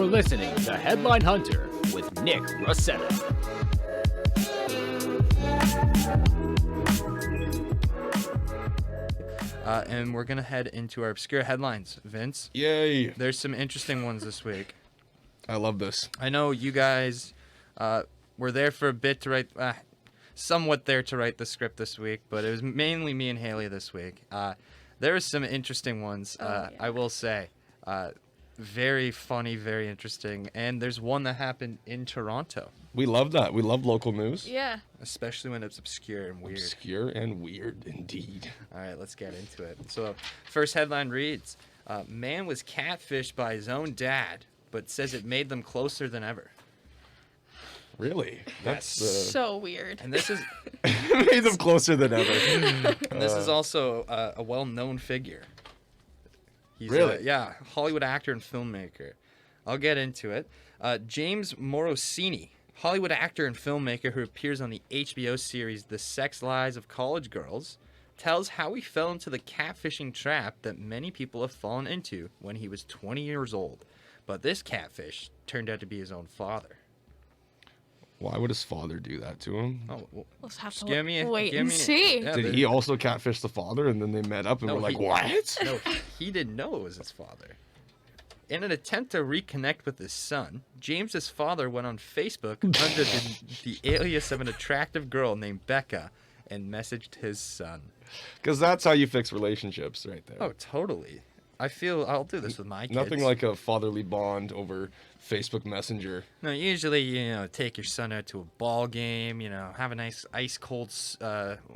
You're listening to Headline Hunter with Nick Raseta. And we're going to head into our obscure headlines. Vince? Yay! There's some interesting ones this week. I love this. I know you guys were there for a bit to write, somewhat there to write the script this week, but it was mainly me and Hailey this week. There were some interesting ones, I will say. Very funny, very interesting. And there's one that happened in Toronto. We love that. We love local news. Yeah. Especially when it's obscure and weird. Obscure and weird, indeed. All right, let's get into it. So, first headline reads, man was catfished by his own dad, but says it made them closer than ever. Really? That's so weird. And this is made them closer than ever. and this is also a well-known figure. He's Really? Hollywood actor and filmmaker. I'll get into it. James Morosini, Hollywood actor and filmmaker who appears on the HBO series The Sex Lives of College Girls, tells how he fell into the catfishing trap that many people have fallen into when he was 20 years old. But this catfish turned out to be his own father. Why would his father do that to him? Oh, well, Let's have to wait and see. Yeah, Did he also catfish the father and then they met up and were like, what? No, he didn't know it was his father. In an attempt to reconnect with his son, James's father went on Facebook under the alias of an attractive girl named Becca and messaged his son. Because that's how you fix relationships right there. Oh, totally. I'll do this with my kids. Nothing like a fatherly bond over Facebook Messenger. No, usually, take your son out to a ball game, have a nice ice cold,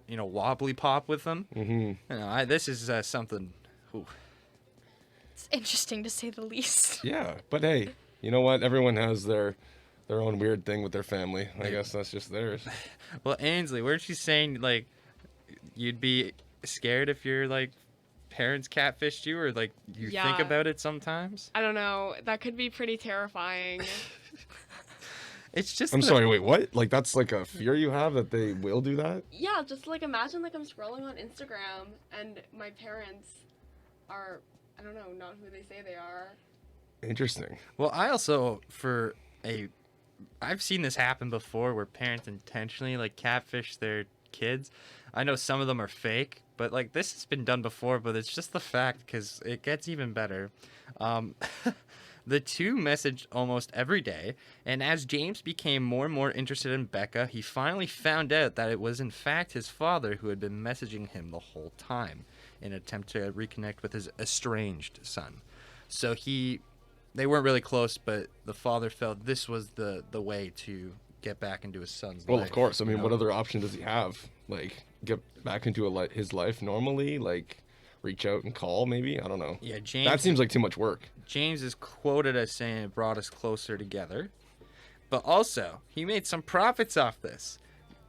wobbly pop with them. Mm-hmm. This is something. Ooh. It's interesting to say the least. Yeah, but hey, you know what? Everyone has their own weird thing with their family. I guess that's just theirs. Well, Ainsley, weren't you saying, you'd be scared if your, parents catfished you, or, you think about it sometimes? I don't know. That could be pretty terrifying. It's just... I'm sorry, wait, what? That's a fear you have that they will do that? Yeah, just, imagine, I'm scrolling on Instagram, and my parents are, I don't know, not who they say they are. Interesting. Well, I also, I've seen this happen before where parents intentionally, catfish their kids. I know some of them are fake, but this has been done before, but it's just the fact because it gets even better. The two messaged almost every day, and as James became more and more interested in Becca, he finally found out that it was in fact his father who had been messaging him the whole time in an attempt to reconnect with his estranged son. So they weren't really close, but the father felt this was the way to get back into his son's life. Well, of course. I mean, what other option does he have? Get back into his life normally? Reach out and call, maybe? I don't know. Yeah, James... That seems like too much work. James is quoted as saying it brought us closer together. But also, he made some profits off this.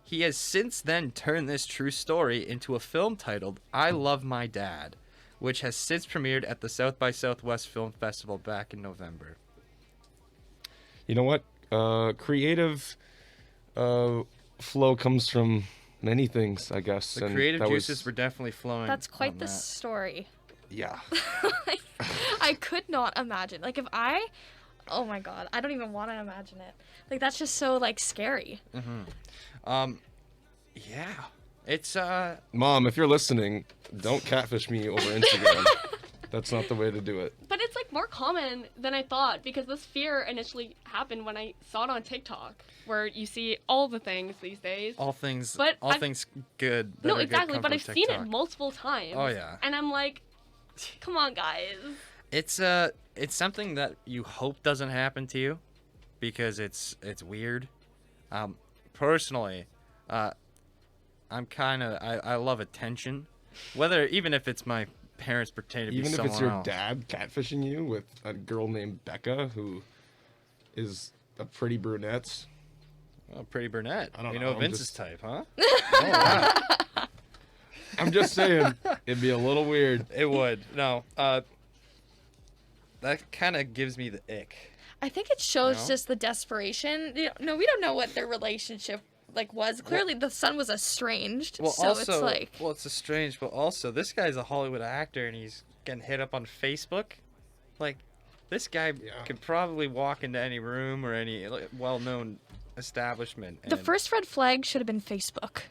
He has since then turned this true story into a film titled I Love My Dad, which has since premiered at the South by Southwest Film Festival back in November. You know what? Creative flow comes from many things, I guess. The creative juices were definitely flowing. That's quite the story. Yeah. I could not imagine. Oh my god, I don't even want to imagine it. That's just so, scary. Mm-hmm. Yeah. It's, Mom, if you're listening, don't catfish me over Instagram. That's not the way to do it. But it's, more common than I thought, because this fear initially happened when I saw it on TikTok, where you see all the things these days. All things good. No, exactly, but I've seen it multiple times. Oh, yeah. And I'm like, come on, guys. It's something that you hope doesn't happen to you, because it's weird. Personally, I love attention, even if it's my parents pretend to be someone else. Even if it's your dad catfishing you with a girl named Becca who is a pretty brunette. Oh, pretty brunette. I don't know. You know Vince's type, huh? Oh, wow. I'm just saying, it'd be a little weird. It would. No, that kind of gives me the ick. I think it shows just the desperation. No, we don't know what their relationship was. Clearly the son was estranged. Well, so also, it's it's estranged, but also this guy's a Hollywood actor and he's getting hit up on Facebook. This guy Yeah. could probably walk into any room or any well-known establishment. The and first red flag should have been Facebook.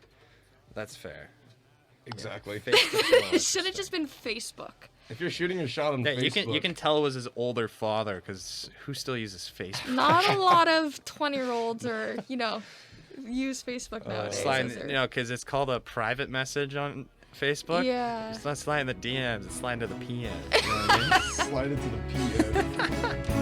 That's fair. Exactly. Facebook It should have just been Facebook. If you're shooting a shot on Yeah, Facebook, you can tell it was his older father because who still uses Facebook? Not a lot of 20-year-olds or, use Facebook nowadays. Sliding, is there? because it's called a private message on Facebook. Yeah. It's not sliding the DMs, it's sliding to the PMs. You know what I mean? slide it to the PM.